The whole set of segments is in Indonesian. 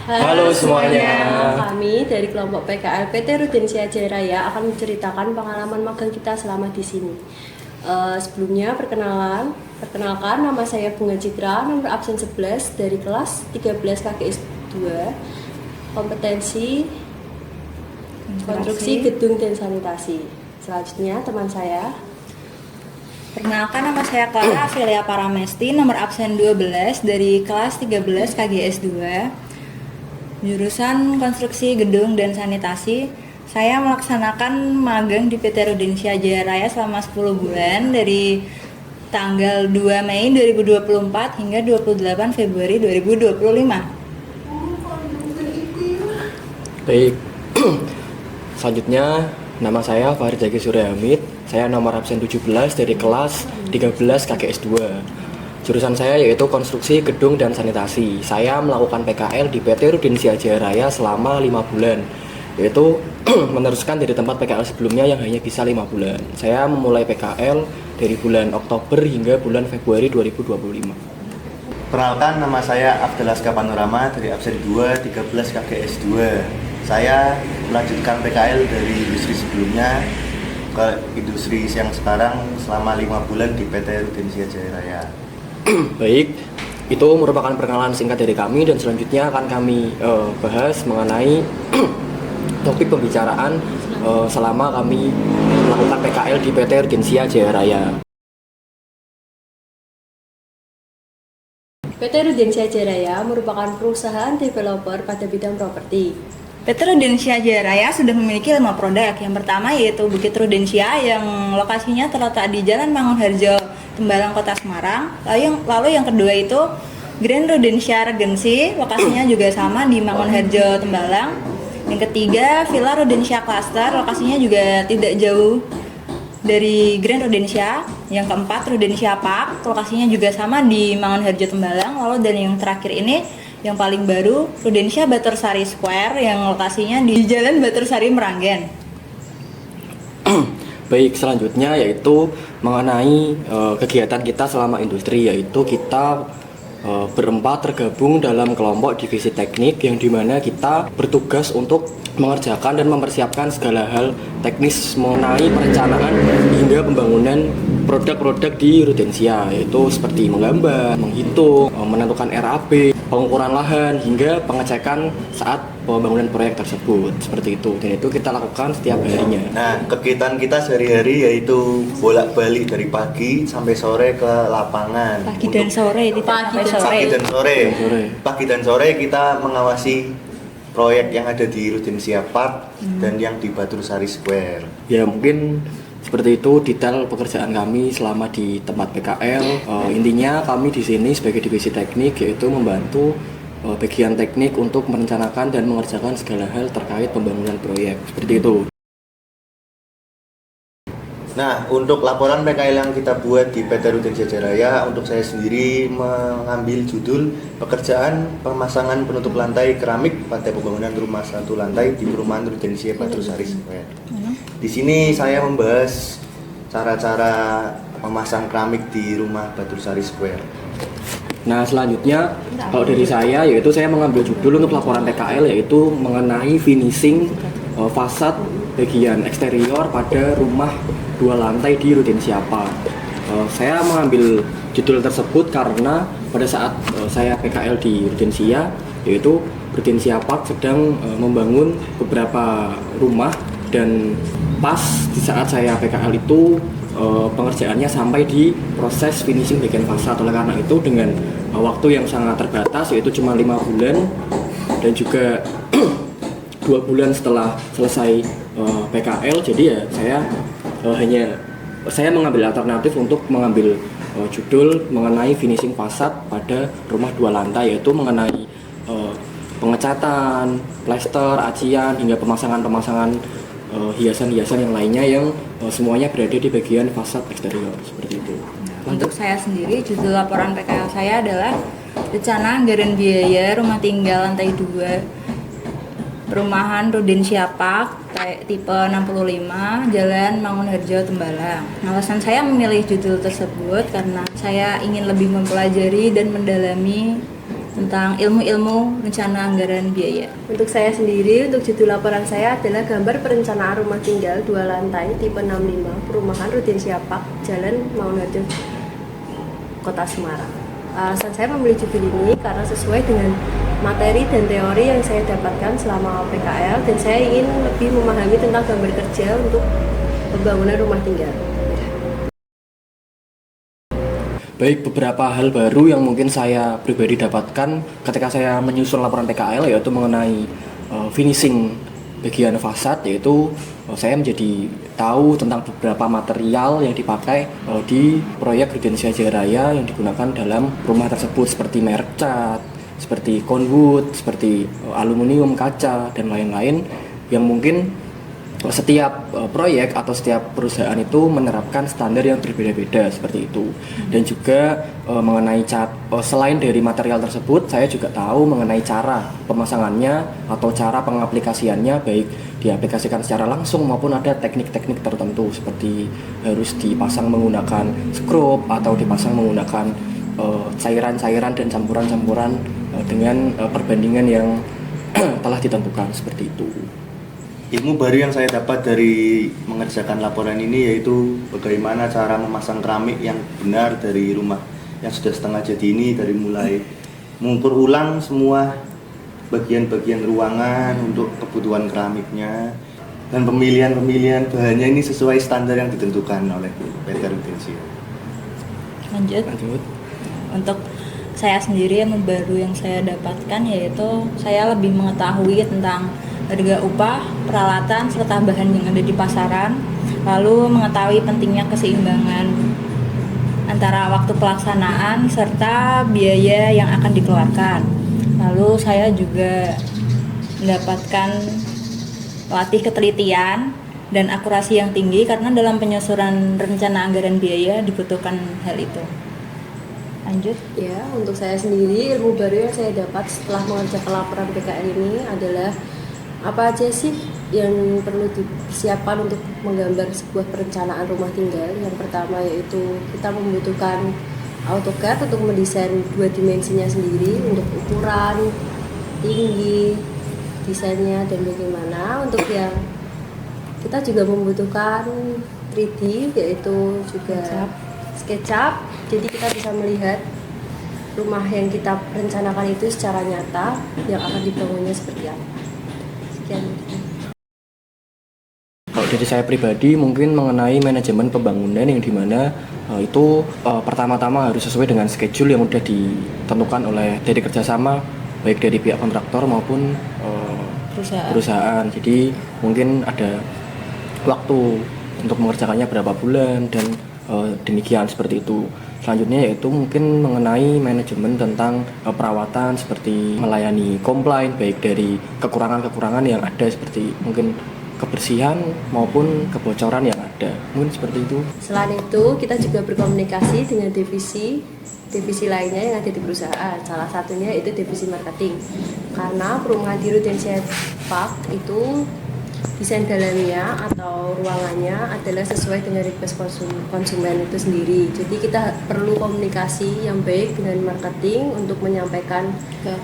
Halo semuanya. Kami dari kelompok PKL PT Rudensia Jaya Raya akan menceritakan pengalaman magang kita selama di sini. Sebelumnya perkenalkan nama saya Bunga Citra, nomor absen 11 dari kelas 13 KGS 2. Kompetensi konstruksi gedung dan sanitasi. Selanjutnya teman saya. Perkenalkan, nama saya Clara Aprilia Paramesti, nomor absen 12 dari kelas 13 KGS 2. Jurusan konstruksi gedung dan sanitasi. Saya melaksanakan magang di PT Rudensia Jaya Raya selama 10 bulan dari tanggal 2 Mei 2024 hingga 28 Februari 2025. Baik. Selanjutnya nama saya Farid Zaki Suryahamid. Saya nomor absen 17 dari kelas 13 KGS 2. Jurusan saya yaitu konstruksi gedung dan sanitasi. Saya melakukan PKL di PT Rudensia Jaya Raya selama 5 bulan, yaitu meneruskan dari tempat PKL sebelumnya yang hanya bisa 5 bulan. Saya memulai PKL dari bulan Oktober hingga bulan Februari 2025. Perkenalkan, nama saya Abdul Aska Panorama dari absen 2 13 KGS 2. Saya melanjutkan PKL dari industri sebelumnya ke industri yang sekarang selama 5 bulan di PT Rudensia Jaya Raya. Baik, itu merupakan perkenalan singkat dari kami dan selanjutnya akan kami bahas mengenai topik pembicaraan selama kami melakukan PKL di PT Rudensia Jaya Raya. PT Rudensia Jaya Raya merupakan perusahaan developer pada bidang properti. PT Rudensia Jaya Raya sudah memiliki 5 produk. Yang pertama yaitu Bukit Rudensia yang lokasinya terletak di Jalan Mangunharjo, Tembalang, Kota Semarang. Lalu yang kedua itu Grand Rudensia Regency, lokasinya juga sama di Mangunharjo, Tembalang. Yang ketiga Villa Rudensia Cluster, lokasinya juga tidak jauh dari Grand Rudensia. Yang keempat Rudensia Park, lokasinya juga sama di Mangunharjo, Tembalang. Lalu dan yang terakhir ini yang paling baru Rudensia Batursari Square yang lokasinya di Jalan Batursari Meranggen. Baik, selanjutnya yaitu mengenai kegiatan kita selama industri, yaitu kita berempat tergabung dalam kelompok divisi teknik yang dimana kita bertugas untuk mengerjakan dan mempersiapkan segala hal teknis mengenai perencanaan hingga pembangunan produk-produk di Rudensia, yaitu seperti menggambar, menghitung, menentukan RAB, pengukuran lahan hingga pengecekan saat pembangunan proyek tersebut, seperti itu. Dan itu kita lakukan setiap harinya. Nah, kegiatan kita sehari-hari yaitu bolak-balik dari pagi sampai sore ke lapangan. Pagi dan sore, Pagi dan sore kita mengawasi proyek yang ada di Rudensia Park dan yang di Batursari Square. Ya, mungkin seperti itu detail pekerjaan kami selama di tempat PKL. Intinya kami di sini sebagai divisi teknik yaitu membantu bagian teknik untuk merencanakan dan mengerjakan segala hal terkait pembangunan proyek. Seperti itu. Nah, untuk laporan PKL yang kita buat di PT Rudensia Jaya Raya, untuk saya sendiri mengambil judul pekerjaan pemasangan penutup lantai keramik pada pembangunan rumah satu lantai di perumahan Rudensia Batursari Square. Di sini saya membahas cara-cara memasang keramik di rumah Batursari Square. Nah, selanjutnya kalau dari saya yaitu saya mengambil judul untuk laporan PKL yaitu mengenai finishing fasad bagian eksterior pada rumah 2 lantai di Rudensia Park. Saya mengambil judul tersebut karena pada saat saya PKL di Rudensia, yaitu Rudensia Park sedang membangun beberapa rumah dan pas di saat saya PKL itu pengerjaannya sampai di proses finishing bagian fasad. Oleh karena itu dengan waktu yang sangat terbatas yaitu cuma 5 bulan dan juga 2 bulan setelah selesai PKL, jadi ya saya mengambil alternatif untuk mengambil judul mengenai finishing fasad pada rumah 2 lantai, yaitu mengenai pengecatan, plester, acian hingga pemasangan hiasan-hiasan yang lainnya yang semuanya berada di bagian fasad eksterior, seperti itu. Untuk saya sendiri, judul laporan PKL saya adalah rencana anggaran biaya rumah tinggal lantai 2 perumahan Rudensia Park tipe 65 Jalan Mangunharjo, Tembalang. Alasan saya memilih judul tersebut karena saya ingin lebih mempelajari dan mendalami tentang ilmu-ilmu rencana anggaran biaya. Untuk saya sendiri, untuk judul laporan saya adalah gambar perencanaan rumah tinggal 2 lantai tipe 65 perumahan Rudin Siapak, Jalan Mangunharjo, Kota Semarang. Alasan saya memilih judul ini karena sesuai dengan materi dan teori yang saya dapatkan selama PKL, dan saya ingin lebih memahami tentang gambar kerja untuk pembangunan rumah tinggal. Baik, beberapa hal baru yang mungkin saya pribadi dapatkan ketika saya menyusun laporan PKL yaitu mengenai finishing bagian fasad, yaitu saya menjadi tahu tentang beberapa material yang dipakai di proyek Rudensia Jaya Raya yang digunakan dalam rumah tersebut, seperti merek cat, seperti conwood, seperti aluminium, kaca, dan lain-lain, yang mungkin setiap proyek atau setiap perusahaan itu menerapkan standar yang berbeda-beda seperti itu. Dan juga mengenai cat, selain dari material tersebut, saya juga tahu mengenai cara pemasangannya atau cara pengaplikasiannya, baik diaplikasikan secara langsung maupun ada teknik-teknik tertentu seperti harus dipasang menggunakan skrup atau dipasang menggunakan cairan-cairan dan campuran-campuran dengan perbandingan yang telah ditentukan seperti itu. Ilmu baru yang saya dapat dari mengerjakan laporan ini yaitu bagaimana cara memasang keramik yang benar dari rumah yang sudah setengah jadi ini, dari mulai mengukur ulang semua bagian-bagian ruangan untuk kebutuhan keramiknya, dan pemilihan bahannya ini sesuai standar yang ditentukan oleh PT Rudensia. Lanjut. Untuk saya sendiri, ilmu baru yang saya dapatkan yaitu saya lebih mengetahui tentang harga upah, peralatan, serta bahan yang ada di pasaran, lalu mengetahui pentingnya keseimbangan antara waktu pelaksanaan serta biaya yang akan dikeluarkan. Lalu saya juga mendapatkan latih ketelitian dan akurasi yang tinggi karena dalam penyusunan rencana anggaran biaya dibutuhkan hal itu. Lanjut. Ya, untuk saya sendiri, ilmu baru yang saya dapat setelah mengerjakan laporan PKL ini adalah apa aja sih yang perlu dipersiapkan untuk menggambar sebuah perencanaan rumah tinggal. Yang pertama yaitu kita membutuhkan AutoCAD untuk mendesain 2 dimensinya sendiri untuk ukuran, tinggi, desainnya, dan bagaimana. Untuk yang kita juga membutuhkan 3D yaitu juga SketchUp. Jadi kita bisa melihat rumah yang kita rencanakan itu secara nyata yang akan dibangunnya seperti apa. Sekian. Kalau dari saya pribadi mungkin mengenai manajemen pembangunan yang dimana itu pertama-tama harus sesuai dengan schedule yang sudah ditentukan oleh dari kerjasama baik dari pihak kontraktor maupun perusahaan. Jadi mungkin ada waktu untuk mengerjakannya berapa bulan dan demikian seperti itu. Selanjutnya yaitu mungkin mengenai manajemen tentang perawatan seperti melayani komplain baik dari kekurangan-kekurangan yang ada seperti mungkin kebersihan maupun kebocoran yang ada. Mungkin seperti itu. Selain itu, kita juga berkomunikasi dengan divisi lainnya yang ada di perusahaan. Salah satunya itu divisi marketing. Karena perumahan di Rudensia Park itu desain dalamnya atau ruangannya adalah sesuai dengan request konsumen itu sendiri. Jadi kita perlu komunikasi yang baik dengan marketing untuk menyampaikan ke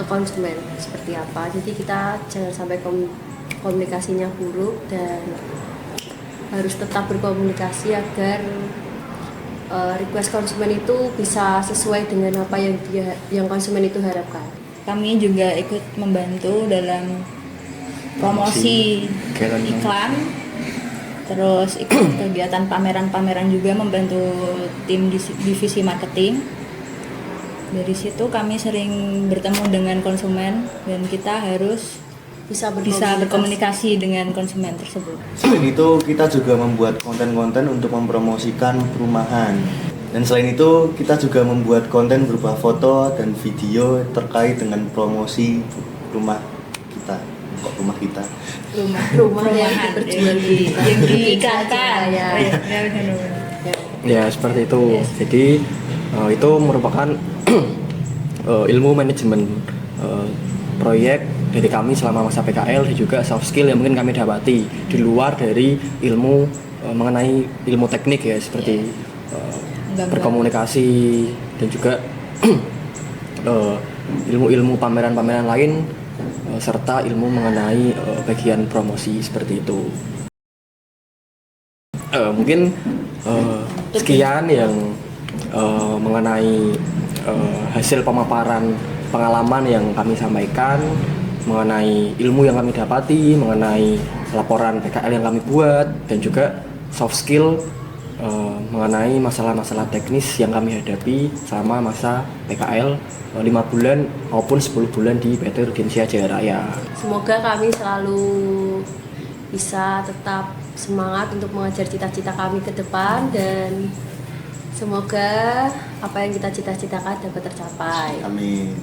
konsumen seperti apa. Jadi kita jangan sampai komunikasinya buruk dan harus tetap berkomunikasi agar request konsumen itu bisa sesuai dengan apa yang konsumen itu harapkan. Kami juga ikut membantu dalam promosi iklan, terus ikut kegiatan pameran-pameran juga, membantu tim divisi marketing. Dari situ kami sering bertemu dengan konsumen dan kita harus bisa berkomunikasi dengan konsumen tersebut. Selain itu kita juga membuat konten-konten untuk mempromosikan perumahan. Dan selain itu kita juga membuat konten berupa foto dan video terkait dengan promosi rumah kita. Rumah yang diiklankan Ya seperti itu. Jadi itu merupakan ilmu manajemen proyek dari kami selama masa PKL dan juga soft skill yang mungkin kami dapati di luar dari ilmu mengenai ilmu teknik ya, seperti berkomunikasi dan juga ilmu-ilmu pameran-pameran lain serta ilmu mengenai bagian promosi seperti itu. Mungkin sekian yang mengenai hasil pemaparan pengalaman yang kami sampaikan, mengenai ilmu yang kami dapati, mengenai laporan PKL yang kami buat, dan juga soft skill mengenai masalah-masalah teknis yang kami hadapi selama masa PKL 5 bulan maupun 10 bulan di PT Rudensia Jaya Raya. Semoga kami selalu bisa tetap semangat untuk mengejar cita-cita kami ke depan, dan semoga apa yang kita cita-citakan dapat tercapai. Amin.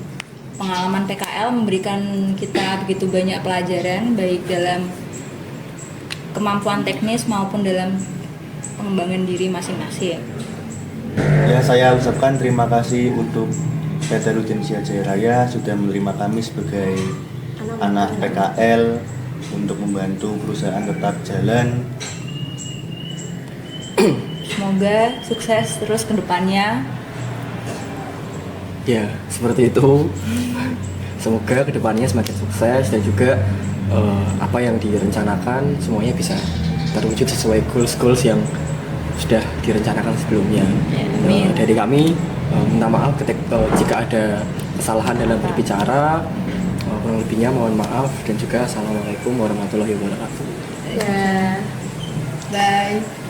Pengalaman PKL memberikan kita begitu banyak pelajaran, baik dalam kemampuan teknis maupun dalam pengembangan diri masing-masing. Ya, saya ucapkan terima kasih untuk PT Rudensia Jaya Raya sudah menerima kami sebagai anak PKL untuk membantu perusahaan tetap jalan. Semoga sukses terus ke depannya. Ya, seperti itu. Semoga kedepannya semakin sukses dan juga apa yang direncanakan semuanya bisa terwujud sesuai goals-goals yang sudah direncanakan sebelumnya. Dari kami minta maaf jika ada kesalahan dalam berbicara. Kurang lebihnya mohon maaf, dan juga assalamualaikum warahmatullahi wabarakatuh. Ya. Bye.